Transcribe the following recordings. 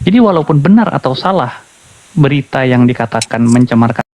Jadi walaupun benar atau salah berita yang dikatakan mencemarkan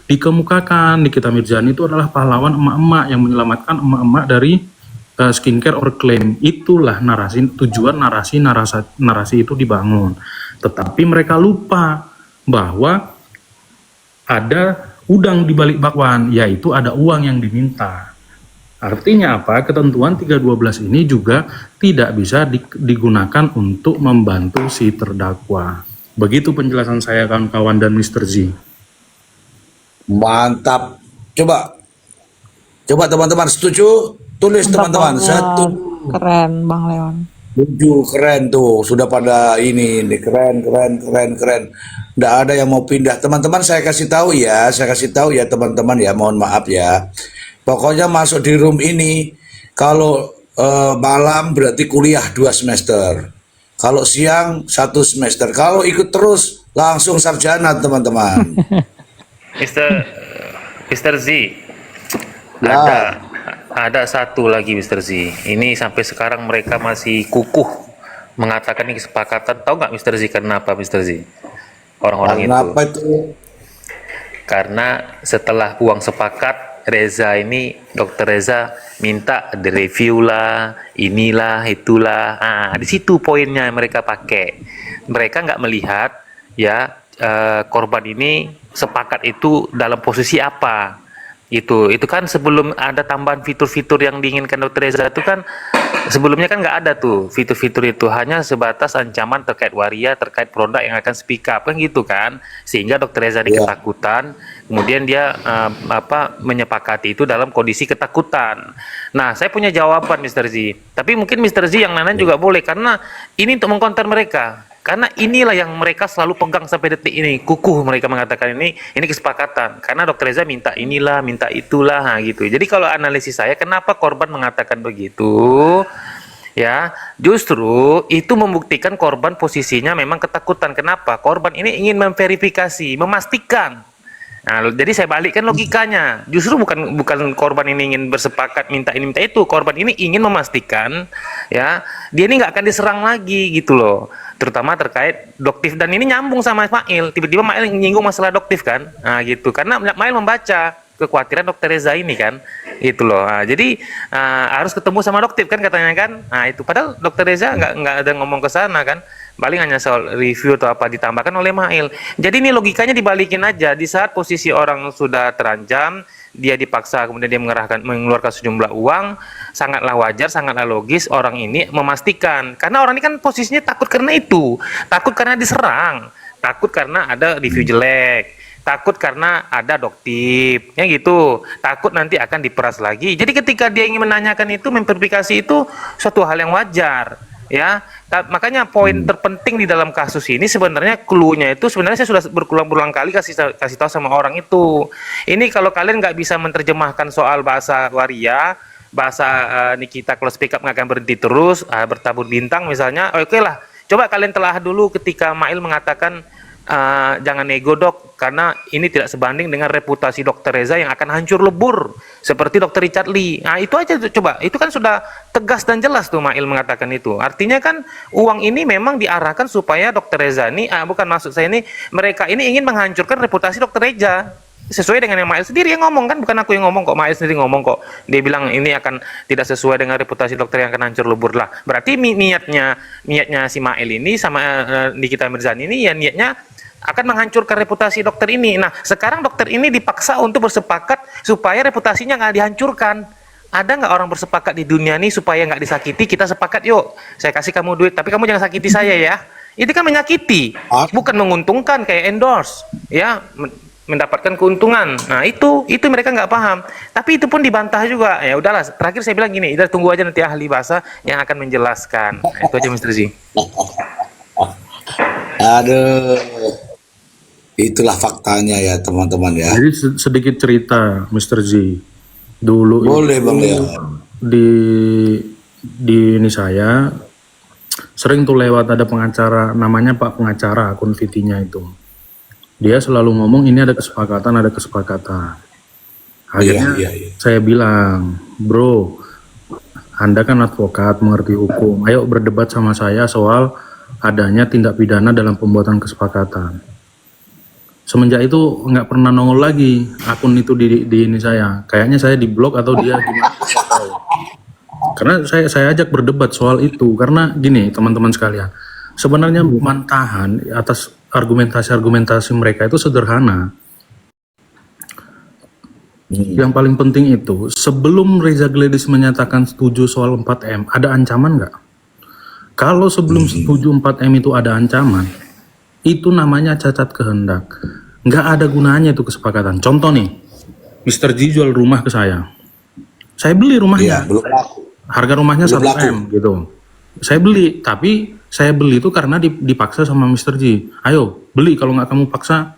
dikemukakan Nikita Mirzani itu adalah pahlawan emak-emak yang menyelamatkan emak-emak dari skincare oriflame. Itulah tujuan narasi itu dibangun. Tetapi mereka lupa bahwa ada udang di balik bakwan, yaitu ada uang yang diminta. Artinya apa? Ketentuan 312 ini juga tidak bisa digunakan untuk membantu si terdakwa. Begitu penjelasan saya kawan-kawan dan Mr. Z. Mantap. Coba teman-teman setuju? Tulis teman-teman. Satu. Keren Bang Leon. Setuju, keren tuh. Sudah pada ini keren. Nggak ada yang mau pindah. Teman-teman saya kasih tahu ya teman-teman ya. Mohon maaf ya. Pokoknya masuk di room ini kalau malam berarti kuliah 2 semester. Kalau siang 1 semester. Kalau ikut terus langsung sarjana teman-teman. Mr. Z, Ya. ada satu lagi Mr. Z. Ini sampai sekarang mereka masih kukuh mengatakan ini kesepakatan. Tahu nggak Mr. Z kenapa Mr. Z? Orang-orang Kenapa itu. itu? Karena setelah uang sepakat, Dr. Reza minta direview lah, inilah, itulah. Di situ poinnya mereka pakai. Mereka nggak melihat ya korban ini sepakat itu dalam posisi apa. Itu kan sebelum ada tambahan fitur-fitur yang diinginkan Dr. Reza itu kan sebelumnya kan nggak ada tuh fitur-fitur itu, hanya sebatas ancaman terkait waria, terkait produk yang akan speak up kan gitu kan, sehingga Dr. Reza ini ketakutan, kemudian dia menyepakati itu dalam kondisi ketakutan. Nah, saya punya jawaban Mr. Z, tapi mungkin Mr. Z yang lain juga boleh, karena ini untuk mengkonter mereka. Karena inilah yang mereka selalu pegang sampai detik ini, kukuh mereka mengatakan ini kesepakatan. Karena Dr. Reza minta inilah, minta itulah, gitu. Jadi kalau analisis saya, kenapa korban mengatakan begitu? Ya, justru itu membuktikan korban posisinya memang ketakutan. Kenapa? Korban ini ingin memverifikasi, memastikan. Nah, jadi saya balikkan logikanya. Justru bukan korban ini ingin bersepakat minta ini minta itu. Korban ini ingin memastikan, ya, dia ini nggak akan diserang lagi gitu loh. Terutama terkait doktif, dan ini nyambung sama Mail. Tiba-tiba Mail nyinggung masalah doktif kan, gitu. Karena Mail membaca kekhawatiran Dr. Reza ini kan, itu loh. Jadi harus ketemu sama doktif kan katanya kan. Nah itu padahal Dr. Reza nggak ada ngomong ke sana kan. Paling hanya soal review atau apa ditambahkan oleh Mail. Jadi ini logikanya dibalikin aja. Di saat posisi orang sudah terancam, dia dipaksa, kemudian dia mengeluarkan sejumlah uang, sangatlah wajar, sangatlah logis orang ini memastikan. Karena orang ini kan posisinya takut karena itu, takut karena diserang, takut karena ada review jelek, takut karena ada doktif, ya gitu, takut nanti akan diperas lagi. Jadi ketika dia ingin menanyakan itu, memverifikasi itu suatu hal yang wajar. Ya, makanya poin terpenting di dalam kasus ini sebenarnya clue-nya itu sebenarnya saya sudah berulang-ulang kali kasih tahu sama orang itu. Ini kalau kalian nggak bisa menerjemahkan soal bahasa waria, bahasa Nikita kalau speak up nggak akan berhenti terus, bertabur bintang misalnya, oke lah. Coba kalian telah dulu ketika Mail mengatakan jangan nego dok, karena ini tidak sebanding dengan reputasi Dr. Reza yang akan hancur lebur seperti Dr. Richard Lee. Nah itu aja tuh, coba, itu kan sudah tegas dan jelas tuh Mail mengatakan itu. Artinya kan uang ini memang diarahkan supaya Dr. Reza ini, bukan maksud saya ini, mereka ini ingin menghancurkan reputasi Dr. Reza. Sesuai dengan yang Mail sendiri yang ngomong kan, bukan aku yang ngomong kok, Mail sendiri ngomong kok. Dia bilang ini akan tidak sesuai dengan reputasi dokter yang akan hancur lebur lah. Berarti niatnya si Mail ini sama Nikita Mirzani ini ya niatnya akan menghancurkan reputasi dokter ini. Nah, sekarang dokter ini dipaksa untuk bersepakat supaya reputasinya nggak dihancurkan. Ada nggak orang bersepakat di dunia ini supaya nggak disakiti? Kita sepakat yuk, saya kasih kamu duit, tapi kamu jangan sakiti saya ya. Itu kan menyakiti, bukan menguntungkan kayak endorse, ya, mendapatkan keuntungan. Nah itu mereka nggak paham. Tapi itu pun dibantah juga. Ya udahlah. Terakhir saya bilang gini, kita tunggu aja nanti ahli bahasa yang akan menjelaskan. Nah, itu aja Mr. Z. Aduh. Itulah faktanya ya teman-teman ya. Jadi sedikit cerita Mr. Z. Dulu Boleh Bang Leon. di ini saya sering tuh lewat ada pengacara, namanya Pak Pengacara, akun VT-nya itu. Dia selalu ngomong ini ada kesepakatan. Akhirnya saya bilang, bro, Anda kan advokat, mengerti hukum. Ayo berdebat sama saya soal adanya tindak pidana dalam pembuatan kesepakatan. Semenjak itu nggak pernah nongol lagi akun itu di ini saya. Kayaknya saya diblok atau dia gimana? Nggak tahu. Karena saya ajak berdebat soal itu karena gini teman-teman sekalian. Sebenarnya mantahan atas argumentasi-argumentasi mereka itu sederhana. Yang paling penting itu sebelum Reza Gladys menyatakan setuju soal 4M, ada ancaman nggak? Kalau sebelum setuju 4M itu ada ancaman, itu namanya cacat kehendak. Nggak ada gunanya itu kesepakatan. Contoh nih, Mr. G jual rumah ke saya. Saya beli Iya, rumahnya. belum laku. Harga rumahnya Belum 1M gitu. Saya beli, tapi saya beli itu karena dipaksa sama Mr. G. Ayo, beli, kalau nggak kamu paksa,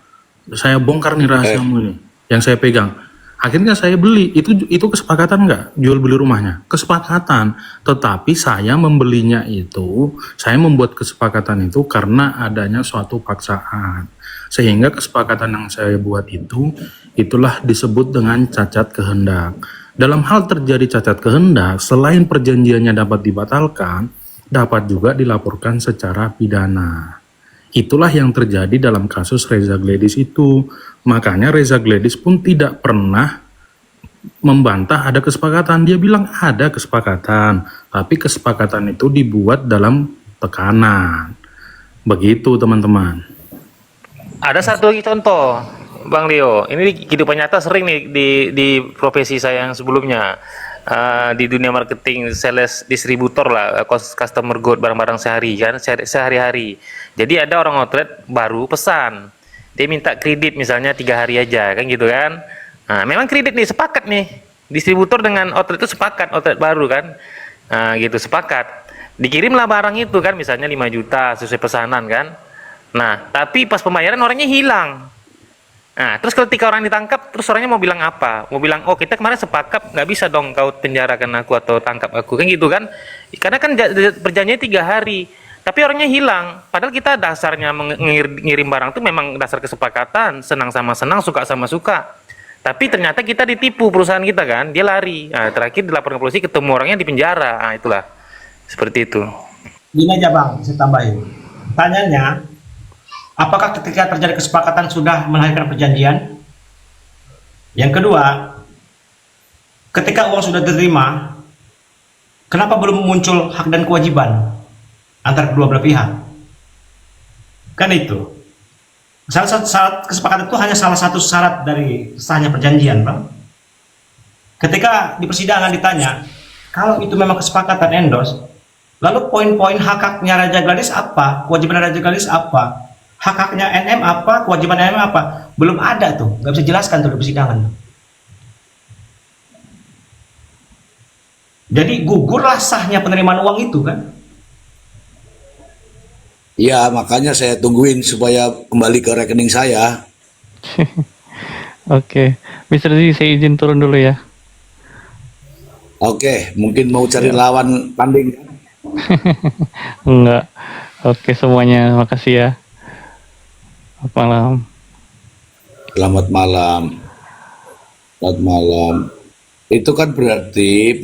saya bongkar nih rahasiamu ini yang saya pegang. Akhirnya saya beli, itu kesepakatan nggak jual beli rumahnya? Kesepakatan, tetapi saya membelinya itu, saya membuat kesepakatan itu karena adanya suatu paksaan. Sehingga kesepakatan yang saya buat itu, itulah disebut dengan cacat kehendak. Dalam hal terjadi cacat kehendak, selain perjanjiannya dapat dibatalkan, dapat juga dilaporkan secara pidana. Itulah yang terjadi dalam kasus Reza Gladys itu. Makanya Reza Gladys pun tidak pernah membantah ada kesepakatan. Dia bilang ada kesepakatan, tapi kesepakatan itu dibuat dalam tekanan. Begitu teman-teman. Ada satu lagi contoh, Bang Leo. Ini di kehidupan nyata sering nih di profesi saya yang sebelumnya. Di dunia marketing, sales distributor lah, customer good, barang-barang sehari-hari. Jadi ada orang outlet baru pesan, dia minta kredit misalnya 3 hari aja, kan gitu kan. Nah, memang kredit nih sepakat nih, distributor dengan outlet itu sepakat, outlet baru kan, gitu sepakat. Dikirimlah barang itu kan, misalnya 5 juta sesuai pesanan kan. Nah, tapi pas pembayaran orangnya hilang. Nah, terus ketika orang ditangkap, terus orangnya mau bilang apa? Mau bilang, oh kita kemarin sepakat, nggak bisa dong kau penjarakan aku atau tangkap aku, kan gitu kan? Karena kan perjanjiannya 3 hari, tapi orangnya hilang. Padahal kita dasarnya mengirim barang itu memang dasar kesepakatan, senang sama senang, suka sama suka. Tapi ternyata kita ditipu perusahaan kita kan, dia lari. Nah, terakhir dilaporkan ke polisi, ketemu orangnya di penjara. Nah, itulah seperti itu. Gini aja Bang, saya tambahin. Tanyanya, apakah ketika terjadi kesepakatan sudah melahirkan perjanjian? Yang kedua, ketika uang sudah diterima, kenapa belum muncul hak dan kewajiban antara kedua belah pihak? Kan itu. Salah satu syarat kesepakatan itu hanya salah satu syarat dari sahnya perjanjian, Bang. Ketika di persidangan ditanya, kalau itu memang kesepakatan endorse, lalu poin-poin hak-haknya Raja Gladys apa? Kewajiban Raja Gladys apa? Hak-haknya NM apa? Kewajiban NM apa? Belum ada tuh, nggak bisa jelaskan tuh di persidangan. Jadi gugurlah sahnya penerimaan uang itu kan? Ya, makanya saya tungguin supaya kembali ke rekening saya. Oke, Mr. Z, saya izin turun dulu ya. Oke, mungkin mau cari lawan tanding. Enggak. Oke semuanya, makasih ya. Selamat malam. Selamat malam. Selamat malam. Itu kan berarti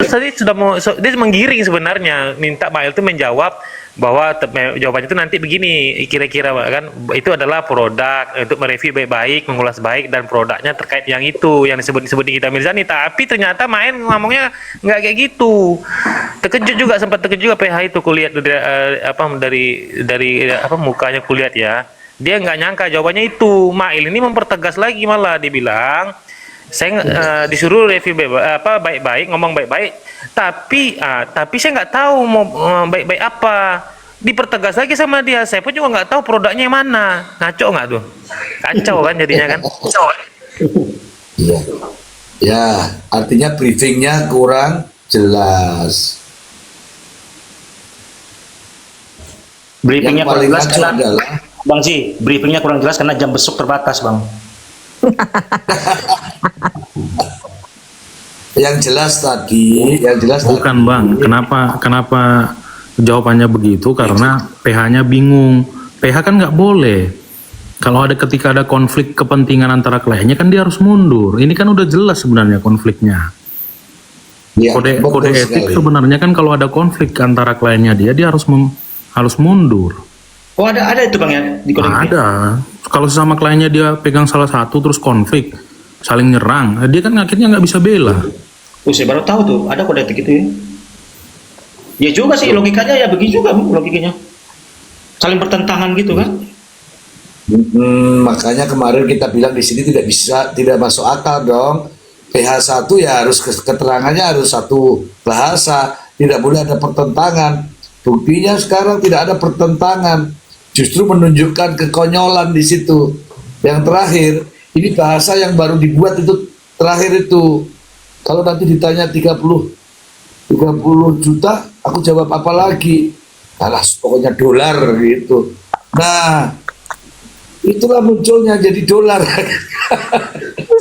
tadi sudah mau dia menggiring sebenarnya, minta Mail itu menjawab bahwa jawabannya itu nanti begini kira-kira kan, itu adalah produk untuk mereview baik-baik, mengulas baik, dan produknya terkait yang itu yang disebut di kita Mirzani. Tapi ternyata Mail ngomongnya nggak kayak gitu. Terkejut juga, sempat terkejut juga PH itu kulihat dari mukanya kulihat ya. Dia nggak nyangka jawabannya itu. Mail ini mempertegas lagi, malah dibilang saya disuruh review baik-baik, ngomong baik-baik, tapi saya nggak tahu mau baik-baik apa. Dipertegas lagi sama dia, saya pun juga nggak tahu produknya yang mana. Ngaco nggak tuh? Kacau kan jadinya kan? Iya. Ya, artinya briefingnya kurang jelas. Briefingnya Yang kurang paling jelas kacau karena adalah Bang Ji, briefingnya kurang jelas karena jam besuk terbatas, Bang. yang jelas tadi. Bukan Bang, kenapa jawabannya begitu? Karena PH-nya bingung. PH kan nggak boleh. Kalau ketika ada konflik kepentingan antara kliennya kan dia harus mundur. Ini kan udah jelas sebenarnya konfliknya. Ya, Kode betul etik sekali. sebenarnya kan kalau ada konflik antara kliennya dia harus mundur. Oh, ada itu Bang ya di kode etik? Ada. Kalau sesama kliennya dia pegang salah satu terus konflik, saling nyerang, dia kan akhirnya nggak bisa bela. Oh, saya baru tahu tuh ada kode etik itu ya. Ya juga sih logikanya ya begini juga Bang, logikanya. Saling bertentangan gitu kan? Makanya kemarin kita bilang di sini tidak masuk akal dong. PH1 ya harus keterangannya harus satu bahasa, tidak boleh ada pertentangan. Buktinya sekarang tidak ada pertentangan, justru menunjukkan kekonyolan di situ. Yang terakhir, ini bahasa yang baru dibuat itu terakhir itu. Kalau nanti ditanya 30 juta, aku jawab apa lagi? Alah, pokoknya dolar gitu. Nah, itulah munculnya jadi dolar.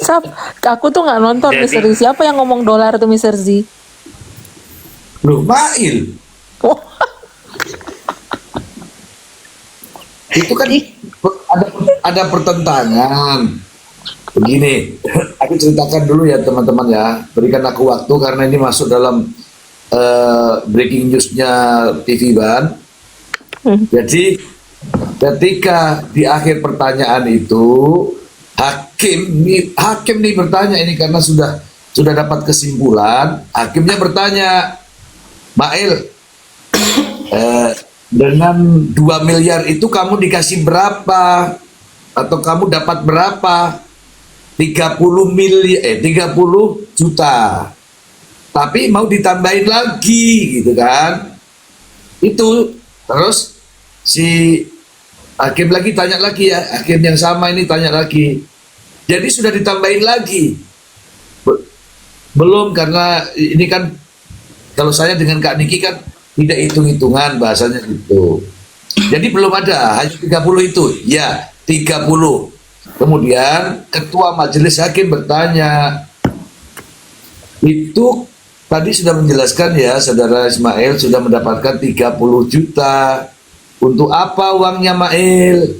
Sap, aku tuh nggak nonton Jadi- Mr. Z. Siapa yang ngomong dolar tuh Mr. Z? Loh, Mail. Oh, Itu kan ada pertentangan. Begini, aku ceritakan dulu ya teman-teman ya. Berikan aku waktu karena ini masuk dalam breaking newsnya TV Ban. Jadi ketika di akhir pertanyaan itu hakim nih bertanya ini karena sudah dapat kesimpulan. Hakimnya bertanya, Mail, dengan 2 miliar itu kamu dikasih berapa? Atau kamu dapat berapa? 30 juta. Tapi mau ditambahin lagi gitu kan. Itu terus si hakim lagi tanya lagi ya, hakim yang sama ini tanya lagi. Jadi sudah ditambahin lagi. Belum, karena ini kan kalau saya dengan Kak Niki kan tidak hitung-hitungan bahasanya gitu. Jadi belum ada, hanya 30 itu. Ya, 30. Kemudian ketua majelis hakim bertanya, itu tadi sudah menjelaskan ya, saudara Ismail sudah mendapatkan 30 juta. Untuk apa uangnya Mail?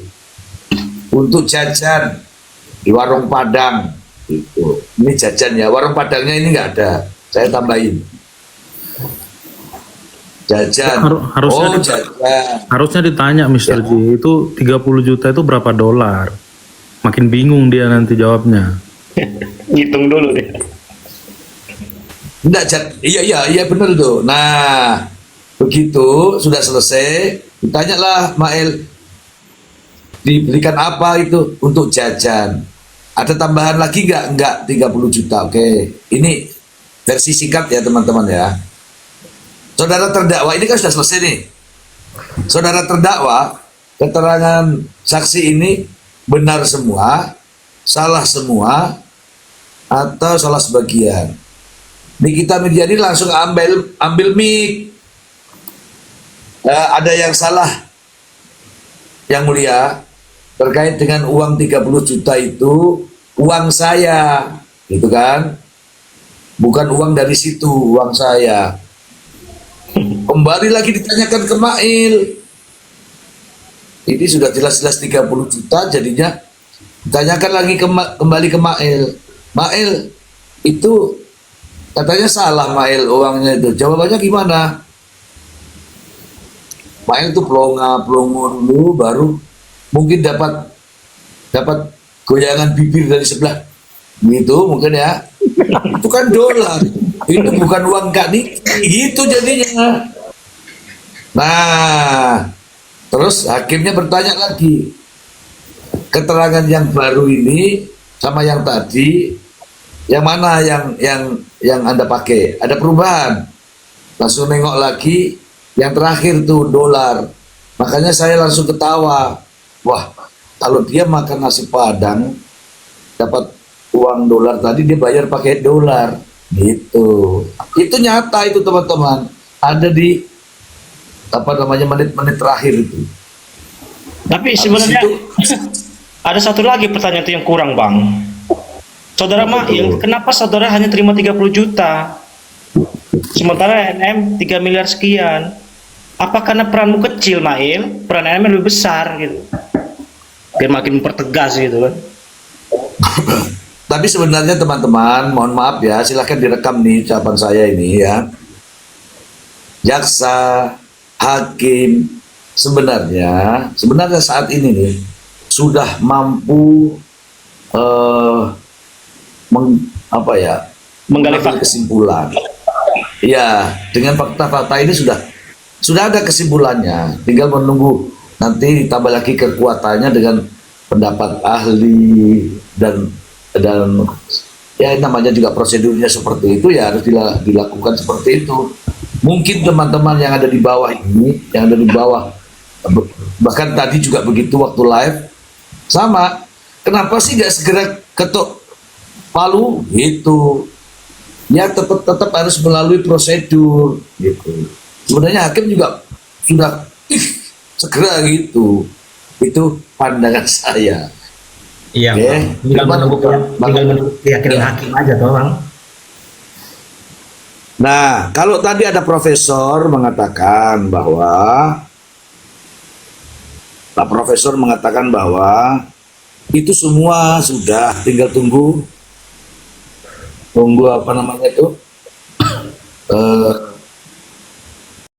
Untuk jajan di warung Padang. Gitu. Ini jajan ya, warung Padangnya ini nggak ada, saya tambahin. Jajan. Harusnya jajan. Harusnya ditanya Mr. J, itu 30 juta itu berapa dolar? Makin bingung dia nanti jawabnya. Ngitung dulu deh. Enggak, iya benar tuh. Nah, begitu sudah selesai, ditanyalah Mail, diberikan apa itu? Untuk jajan. Ada tambahan lagi nggak? Enggak, 30 juta. Oke, ini versi singkat ya teman-teman ya. Saudara terdakwa ini kan sudah selesai nih. Saudara terdakwa, keterangan saksi ini benar semua, salah semua, atau salah sebagian. Nikita Mirzani langsung ambil mic. Ada yang salah, yang mulia, terkait dengan uang 30 juta itu uang saya, gitu kan? Bukan uang dari situ, uang saya. Kembali lagi ditanyakan ke Mail. Ini sudah jelas-jelas 30 juta, jadinya ditanyakan lagi kembali ke Mail. Mail, itu Katanya salah Mail uangnya itu. Jawabannya gimana? Mail itu pelongo dulu, baru mungkin dapat goyangan bibir dari sebelah. Gitu mungkin ya. Itu kan dolar. Itu bukan uang Kak Niki. Gitu jadinya. Nah, terus hakimnya bertanya lagi. Keterangan yang baru ini sama yang tadi, yang mana yang Anda pakai? Ada perubahan. Langsung nengok lagi, yang terakhir tuh dolar. Makanya saya langsung ketawa. Wah, kalau dia makan nasi Padang, dapat uang dolar tadi, dia bayar pakai dolar. Gitu. Itu nyata itu teman-teman. Ada di menit-menit terakhir itu. Tapi Habis sebenarnya itu, ada satu lagi pertanyaan itu yang kurang, Bang. Saudara Mail, kenapa saudara hanya terima 30 juta? Sementara NM 3 miliar sekian. Apa karena peranmu kecil, Mail? Peran NM lebih besar gitu. Biar makin mempertegas gitu kan. tapi sebenarnya teman-teman, mohon maaf ya, silahkan direkam nih ucapan saya ini ya. Jaksa, hakim, sebenarnya saat ini nih sudah mampu Menggali mengambil fakta. kesimpulan. Ya, dengan fakta-fakta ini sudah ada kesimpulannya. Tinggal menunggu nanti ditambah lagi kekuatannya dengan pendapat ahli dan ya namanya juga prosedurnya seperti itu, ya harus dilakukan seperti itu. Mungkin teman-teman yang ada di bawah ini, bahkan tadi juga begitu waktu live sama, kenapa sih nggak segera ketok palu gitu? Ya tetap harus melalui prosedur gitu. Sebenarnya hakim juga sudah segera gitu. Itu pandangan saya. Iya, Oke. tinggal menunggu keyakinan Ya. hakim aja toh, Bang. Nah, kalau tadi ada profesor mengatakan bahwa itu semua sudah tinggal tunggu apa namanya itu